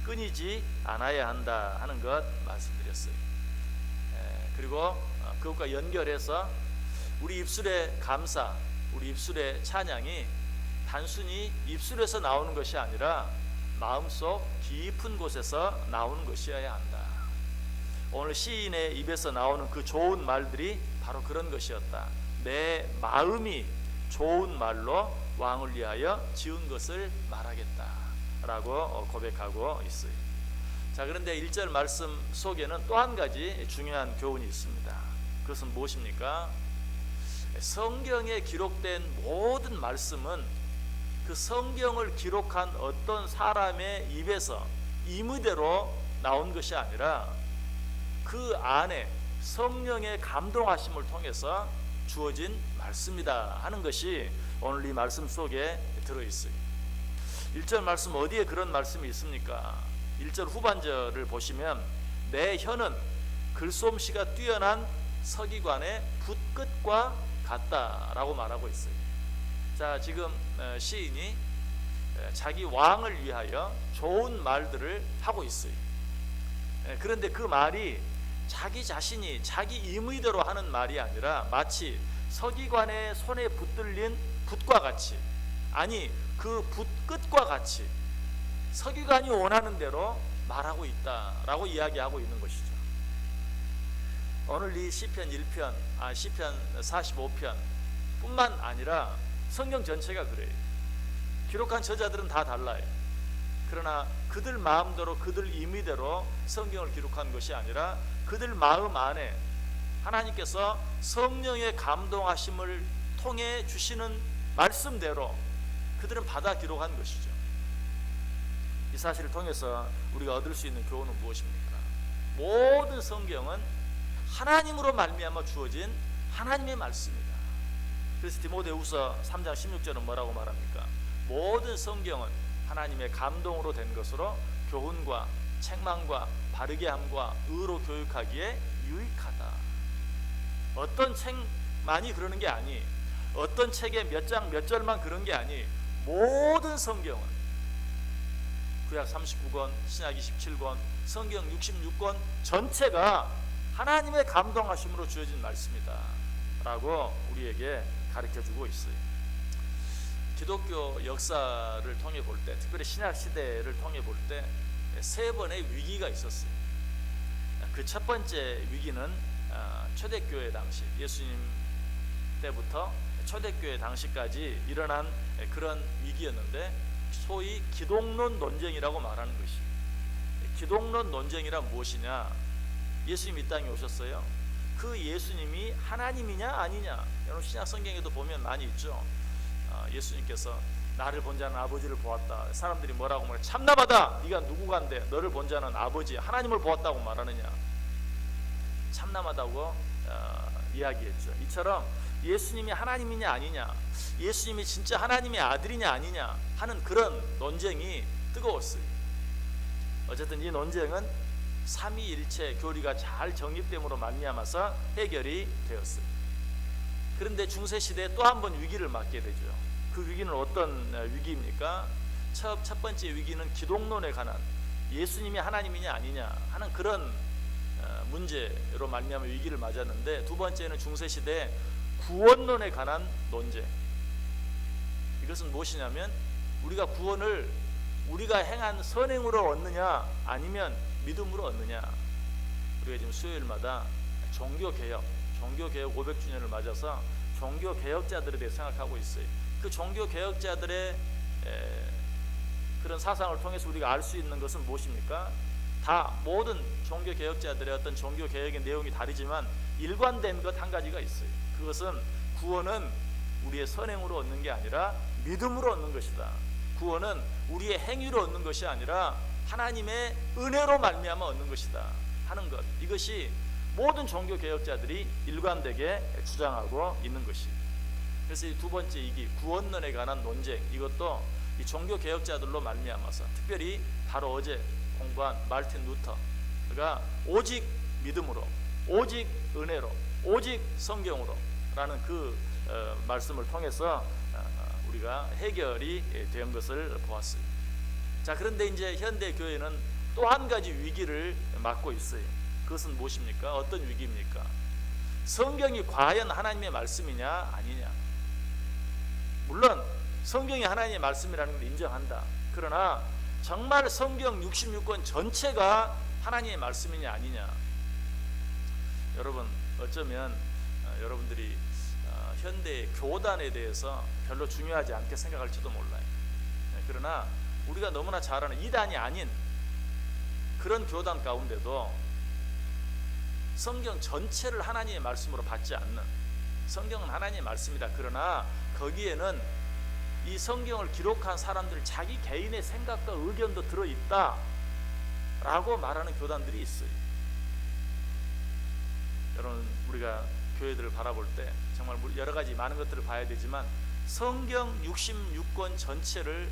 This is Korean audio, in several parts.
끊이지 않아야 한다 하는 것 말씀드렸어요. 그리고 그것과 연결해서 우리 입술의 감사, 우리 입술의 찬양이 단순히 입술에서 나오는 것이 아니라 마음속 깊은 곳에서 나오는 것이어야 한다. 오늘 시인의 입에서 나오는 그 좋은 말들이 바로 그런 것이었다. 내 마음이 좋은 말로 왕을 위하여 지은 것을 말하겠다 라고 고백하고 있어요. 자, 그런데 1절 말씀 속에는 또 한 가지 중요한 교훈이 있습니다. 그것은 무엇입니까? 성경에 기록된 모든 말씀은 그 성경을 기록한 어떤 사람의 입에서 임의대로 나온 것이 아니라 그 안에 성령의 감동하심을 통해서 주어진 말씀이다 하는 것이 오늘 이 말씀 속에 들어있어요. 1절 말씀 어디에 그런 말씀이 있습니까? 1절 후반절을 보시면 내 혀는 글솜씨가 뛰어난 서기관의 붓끝과 같다라고 말하고 있어요. 자, 지금 시인이 자기 왕을 위하여 좋은 말들을 하고 있어요. 그런데 그 말이 자기 자신이 자기 임의대로 하는 말이 아니라 마치 서기관의 손에 붙들린 붓과 같이, 아니 그 붓끝과 같이 서기관이 원하는 대로 말하고 있다라고 이야기하고 있는 것이죠. 오늘 이 시편 1편, 시편 45편 뿐만 아니라 성경 전체가 그래요. 기록한 저자들은 다 달라요. 그러나 그들 마음대로 그들 임의대로 성경을 기록한 것이 아니라 그들 마음 안에 하나님께서 성령의 감동하심을 통해 주시는 말씀대로 그들은 받아 기록한 것이죠. 이 사실을 통해서 우리가 얻을 수 있는 교훈은 무엇입니까? 모든 성경은 하나님으로 말미암아 주어진 하나님의 말씀이다. 그래서 디모데후서 3장 16절은 뭐라고 말합니까? 모든 성경은 하나님의 감동으로 된 것으로 교훈과 책망과 바르게 함과 의로 교육하기에 유익하다. 어떤 책만이 그러는 게 아니, 어떤 책의 몇 장 몇 절만 그런 게 아니, 모든 성경은 구약 39권, 신약 27권, 성경 66권 전체가 하나님의 감동하심으로 주어진 말씀이다 라고 우리에게 가르쳐주고 있어요. 기독교 역사를 통해 볼 때, 특별히 신약 시대를 통해 볼 때 세 번의 위기가 있었어요. 그 첫 번째 위기는 초대교회 당시, 예수님 때부터 초대교회 당시까지 일어난 그런 위기였는데 소위 기독론 논쟁이라고 말하는 것이. 기독론 논쟁이란 무엇이냐? 예수님 이 땅에 오셨어요. 그 예수님이 하나님이냐 아니냐? 여러분 신약 성경에도 보면 많이 있죠. 예수님께서 나를 본 자는 아버지를 보았다. 사람들이 뭐라고 말해? 참나마다 네가 누구간데 너를 본 자는 아버지 하나님을 보았다고 말하느냐? 참나마다고 이야기했죠. 이처럼 예수님이 하나님이냐 아니냐, 예수님이 진짜 하나님의 아들이냐 아니냐 하는 그런 논쟁이 뜨거웠어요. 어쨌든 이 논쟁은 삼위일체 교리가 잘 정립됨으로 말미암아서 해결이 되었어요. 그런데 중세시대에 또 한 번 위기를 맞게 되죠. 그 위기는 어떤 위기입니까? 첫 번째 위기는 기독론에 관한, 예수님이 하나님이냐 아니냐 하는 그런 문제로 말미암아 위기를 맞았는데, 두 번째는 중세시대 구원론에 관한 논쟁. 이것은 무엇이냐면 우리가 구원을 우리가 행한 선행으로 얻느냐 아니면 믿음으로 얻느냐. 우리가 지금 수요일마다 종교개혁 500주년을 맞아서 종교개혁자들에 대해 생각하고 있어요. 그 종교개혁자들의 그런 사상을 통해서 우리가 알 수 있는 것은 무엇입니까? 다 모든 종교개혁자들의 어떤 종교개혁의 내용이 다르지만 일관된 것 한 가지가 있어요. 그것은 구원은 우리의 선행으로 얻는 게 아니라 믿음으로 얻는 것이다. 구원은 우리의 행위로 얻는 것이 아니라 하나님의 은혜로 말미암아 얻는 것이다 하는 것. 이것이 모든 종교개혁자들이 일관되게 주장하고 있는 것이에요. 그래서 이 두 번째 위기, 구원론에 관한 논쟁, 이것도 이 종교개혁자들로 말미암아서, 특별히 바로 어제 공부한 마르틴 루터가 오직 믿음으로, 오직 은혜로, 오직 성경으로 라는 그 말씀을 통해서 우리가 해결이 된 것을 보았어요. 자, 그런데 이제 현대 교회는 또 한 가지 위기를 맞고 있어요. 그것은 무엇입니까? 어떤 위기입니까? 성경이 과연 하나님의 말씀이냐 아니냐. 물론 성경이 하나님의 말씀이라는 걸 인정한다. 그러나 정말 성경 66권 전체가 하나님의 말씀이냐 아니냐. 여러분, 어쩌면 여러분들이 현대의 교단에 대해서 별로 중요하지 않게 생각할지도 몰라요. 그러나 우리가 너무나 잘 아는 이단이 아닌 그런 교단 가운데도 성경 전체를 하나님의 말씀으로 받지 않는, 성경은 하나님의 말씀이다. 그러나 거기에는 이 성경을 기록한 사람들 자기 개인의 생각과 의견도 들어있다 라고 말하는 교단들이 있어요. 여러분, 우리가 교회들을 바라볼 때 정말 여러 가지 많은 것들을 봐야 되지만 성경 66권 전체를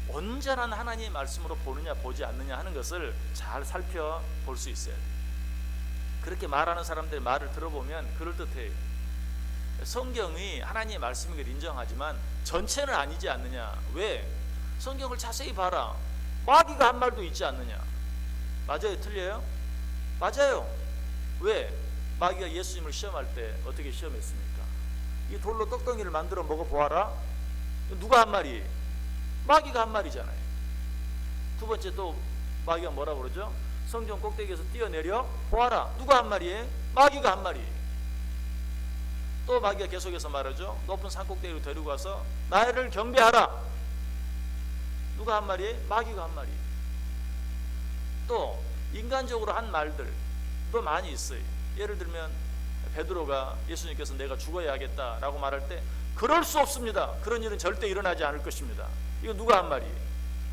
온전한 하나님의 말씀으로 보느냐 보지 않느냐 하는 것을 잘 살펴볼 수 있어야 돼요. 그렇게 말하는 사람들의 말을 들어보면 그럴듯해요. 성경이 하나님의 말씀인 걸 인정하지만 전체는 아니지 않느냐. 왜? 성경을 자세히 봐라. 마귀가 한 말도 있지 않느냐. 맞아요? 틀려요? 맞아요. 왜? 마귀가 예수님을 시험할 때 어떻게 시험했습니까? 이 돌로 떡덩이를 만들어 먹어보아라. 누가 한 말이? 마귀가 한 말이잖아요. 두 번째 또 마귀가 뭐라 그러죠? 성전 꼭대기에서 뛰어내려 보아라. 누가 한 말이에요? 마귀가 한 말이. 또 마귀가 계속해서 말하죠. 높은 산 꼭대기로 데리고 가서 나를 경배하라. 누가 한 말이에요? 마귀가 한 말이. 또 인간적으로 한 말들도 많이 있어요. 예를 들면 베드로가 예수님께서 내가 죽어야 하겠다라고 말할 때 그럴 수 없습니다. 그런 일은 절대 일어나지 않을 것입니다. 이거 누가 한 말이?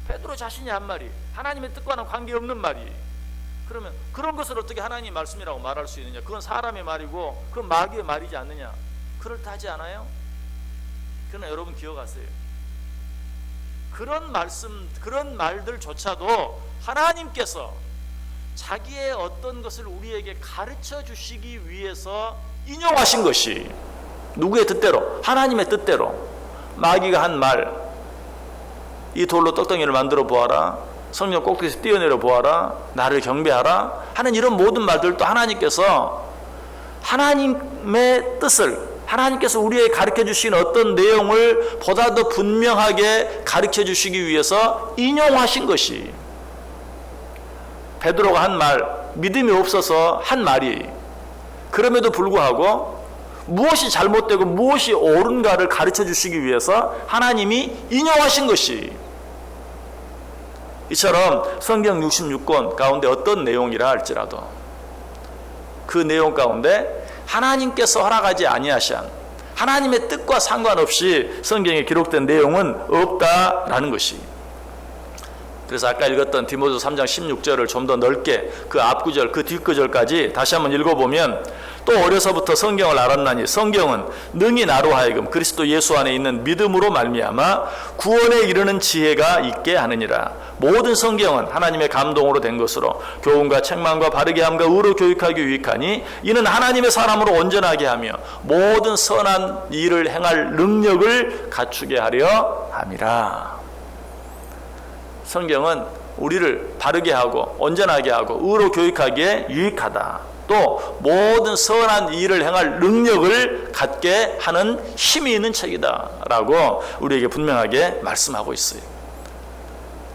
베드로 자신이 한 말이. 하나님의 뜻과는 관계없는 말이. 그러면 그런 것을 어떻게 하나님의 말씀이라고 말할 수 있느냐? 그건 사람의 말이고 그건 마귀의 말이지 않느냐? 그렇다지 않아요? 그러나 여러분 기억하세요. 그런 말씀, 그런 말들조차도 하나님께서 자기의 어떤 것을 우리에게 가르쳐 주시기 위해서 인용하신 것이 누구의 뜻대로? 하나님의 뜻대로. 마귀가 한 말, 이 돌로 떡덩이를 만들어 보아라, 성령 꼭대기에서 뛰어내려 보아라, 나를 경배하라 하는 이런 모든 말들도 하나님께서 하나님의 뜻을, 하나님께서 우리에게 가르쳐 주신 어떤 내용을 보다 더 분명하게 가르쳐 주시기 위해서 인용하신 것이, 베드로가 한 말, 믿음이 없어서 한 말이, 그럼에도 불구하고 무엇이 잘못되고 무엇이 옳은가를 가르쳐 주시기 위해서 하나님이 인용하신 것이, 이처럼 성경 66권 가운데 어떤 내용이라 할지라도 그 내용 가운데 하나님께서 허락하지 아니하신 하나님의 뜻과 상관없이 성경에 기록된 내용은 없다라는 것이. 그래서 아까 읽었던 디모데서 3장 16절을 좀 더 넓게 그 앞구절 그 뒷구절까지 다시 한번 읽어보면, 또 어려서부터 성경을 알았나니 성경은 능히 나로 하여금 그리스도 예수 안에 있는 믿음으로 말미암아 구원에 이르는 지혜가 있게 하느니라. 모든 성경은 하나님의 감동으로 된 것으로 교훈과 책망과 바르게 함과 의로 교육하기 유익하니 이는 하나님의 사람으로 온전하게 하며 모든 선한 일을 행할 능력을 갖추게 하려 함이라. 성경은 우리를 바르게 하고 온전하게 하고 의로 교육하기에 유익하다. 또 모든 선한 일을 행할 능력을 갖게 하는 힘이 있는 책이다 라고 우리에게 분명하게 말씀하고 있어요.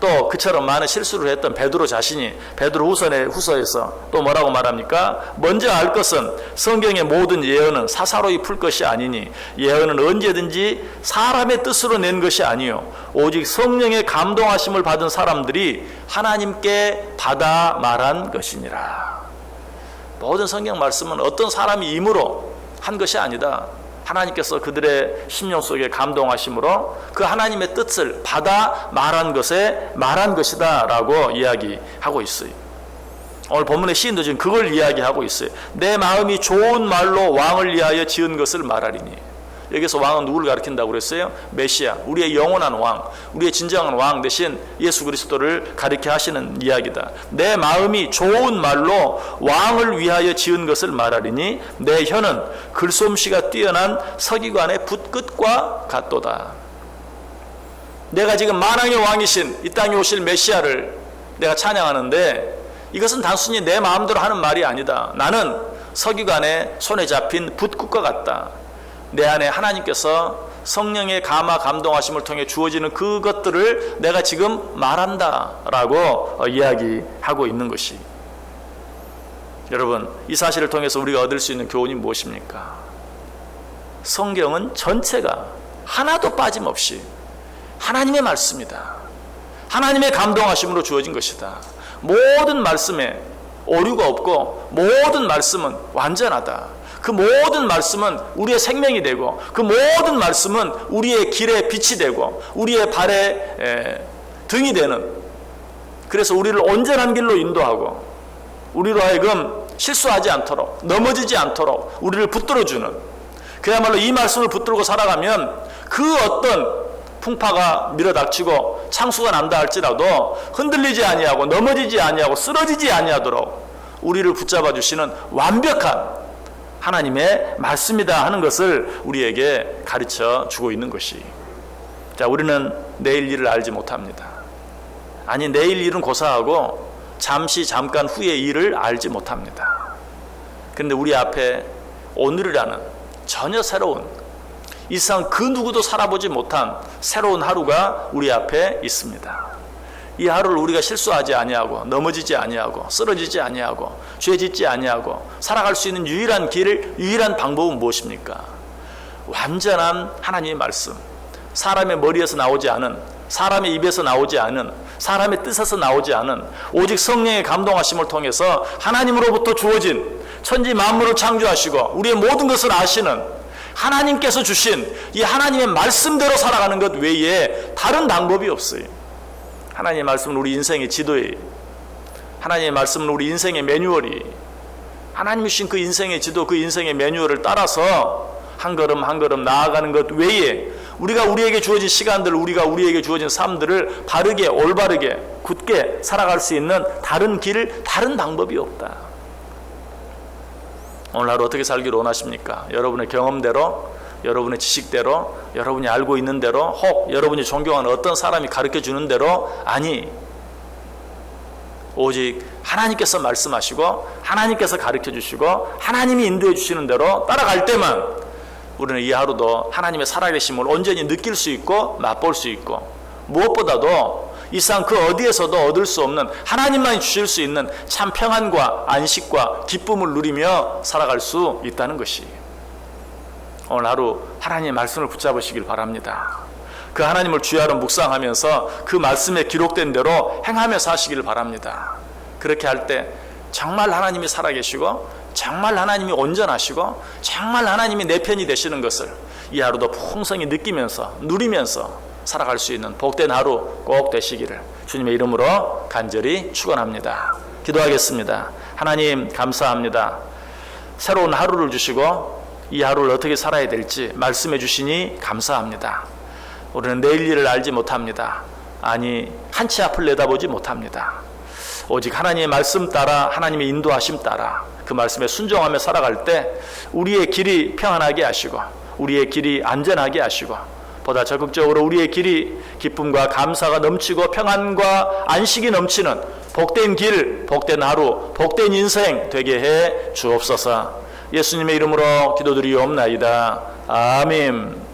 또 그처럼 많은 실수를 했던 베드로 자신이 베드로 후서에서 또 뭐라고 말합니까? 먼저 알 것은 성경의 모든 예언은 사사로이 풀 것이 아니니 예언은 언제든지 사람의 뜻으로 낸 것이 아니요 오직 성령의 감동하심을 받은 사람들이 하나님께 받아 말한 것이니라. 모든 성경 말씀은 어떤 사람이 임으로 한 것이 아니다. 하나님께서 그들의 심령 속에 감동하심으로 그 하나님의 뜻을 받아 말한 것이다 라고 이야기하고 있어요. 오늘 본문의 시인도 지금 그걸 이야기하고 있어요. 내 마음이 좋은 말로 왕을 위하여 지은 것을 말하리니. 여기서 왕은 누구를 가리킨다고 그랬어요? 메시아, 우리의 영원한 왕, 우리의 진정한 왕 대신 예수 그리스도를 가리켜 하시는 이야기다. 내 마음이 좋은 말로 왕을 위하여 지은 것을 말하리니 내 혀는 글솜씨가 뛰어난 서기관의 붓끝과 같도다. 내가 지금 만왕의 왕이신 이 땅에 오실 메시아를 내가 찬양하는데 이것은 단순히 내 마음대로 하는 말이 아니다. 나는 서기관의 손에 잡힌 붓국과 같다. 내 안에 하나님께서 성령의 감화 감동하심을 통해 주어지는 그것들을 내가 지금 말한다 라고 이야기하고 있는 것이, 여러분, 이 사실을 통해서 우리가 얻을 수 있는 교훈이 무엇입니까? 성경은 전체가 하나도 빠짐없이 하나님의 말씀이다. 하나님의 감동하심으로 주어진 것이다. 모든 말씀에 오류가 없고 모든 말씀은 완전하다. 그 모든 말씀은 우리의 생명이 되고 그 모든 말씀은 우리의 길에 빛이 되고 우리의 발에 등이 되는, 그래서 우리를 온전한 길로 인도하고 우리로 하여금 실수하지 않도록, 넘어지지 않도록 우리를 붙들어주는, 그야말로 이 말씀을 붙들고 살아가면 그 어떤 풍파가 밀어닥치고 창수가 난다 할지라도 흔들리지 아니하고 넘어지지 아니하고 쓰러지지 아니하도록 우리를 붙잡아 주시는 완벽한 하나님의 말씀이다 하는 것을 우리에게 가르쳐 주고 있는 것이, 자, 우리는 내일 일을 알지 못합니다. 아니, 내일 일은 고사하고 잠깐 후의 일을 알지 못합니다. 그런데 우리 앞에 오늘이라는 전혀 새로운, 이 세상 그 누구도 살아보지 못한 새로운 하루가 우리 앞에 있습니다. 이 하루를 우리가 실수하지 아니하고 넘어지지 아니하고 쓰러지지 아니하고 죄 짓지 아니하고 살아갈 수 있는 유일한 길, 유일한 방법은 무엇입니까? 완전한 하나님의 말씀, 사람의 머리에서 나오지 않은, 사람의 입에서 나오지 않은, 사람의 뜻에서 나오지 않은, 오직 성령의 감동하심을 통해서 하나님으로부터 주어진, 천지 만물을 창조하시고 우리의 모든 것을 아시는 하나님께서 주신 이 하나님의 말씀대로 살아가는 것 외에 다른 방법이 없어요. 하나님의 말씀은 우리 인생의 지도예요. 하나님의 말씀은 우리 인생의 매뉴얼이에요. 하나님이 주신 그 인생의 지도, 그 인생의 매뉴얼을 따라서 한 걸음 한 걸음 나아가는 것 외에 우리가 우리에게 주어진 시간들, 우리가 우리에게 주어진 삶들을 바르게, 올바르게, 굳게 살아갈 수 있는 다른 길, 다른 방법이 없다. 오늘 하루 어떻게 살기를 원하십니까? 여러분의 경험대로, 여러분의 지식대로, 여러분이 알고 있는 대로, 혹 여러분이 존경하는 어떤 사람이 가르쳐 주는 대로, 아니, 오직 하나님께서 말씀하시고 하나님께서 가르쳐 주시고 하나님이 인도해 주시는 대로 따라갈 때만 우리는 이 하루도 하나님의 살아계심을 온전히 느낄 수 있고 맛볼 수 있고, 무엇보다도 이 세상 그 어디에서도 얻을 수 없는 하나님만이 주실 수 있는 참 평안과 안식과 기쁨을 누리며 살아갈 수 있다는 것이, 오늘 하루 하나님의 말씀을 붙잡으시길 바랍니다. 그 하나님을 주야로 묵상하면서 그 말씀에 기록된 대로 행하며 사시길 바랍니다. 그렇게 할 때 정말 하나님이 살아계시고 정말 하나님이 온전하시고 정말 하나님이 내 편이 되시는 것을 이 하루도 풍성히 느끼면서 누리면서 살아갈 수 있는 복된 하루 꼭 되시기를 주님의 이름으로 간절히 축원합니다. 기도하겠습니다. 하나님 감사합니다. 새로운 하루를 주시고 이 하루를 어떻게 살아야 될지 말씀해 주시니 감사합니다. 우리는 내일 일을 알지 못합니다. 아니, 한 치 앞을 내다보지 못합니다. 오직 하나님의 말씀 따라, 하나님의 인도하심 따라 그 말씀에 순종하며 살아갈 때 우리의 길이 평안하게 하시고 우리의 길이 안전하게 하시고 보다 적극적으로 우리의 길이 기쁨과 감사가 넘치고 평안과 안식이 넘치는 복된 길, 복된 하루, 복된 인생 되게 해 주옵소서. 예수님의 이름으로 기도드리옵나이다. 아멘.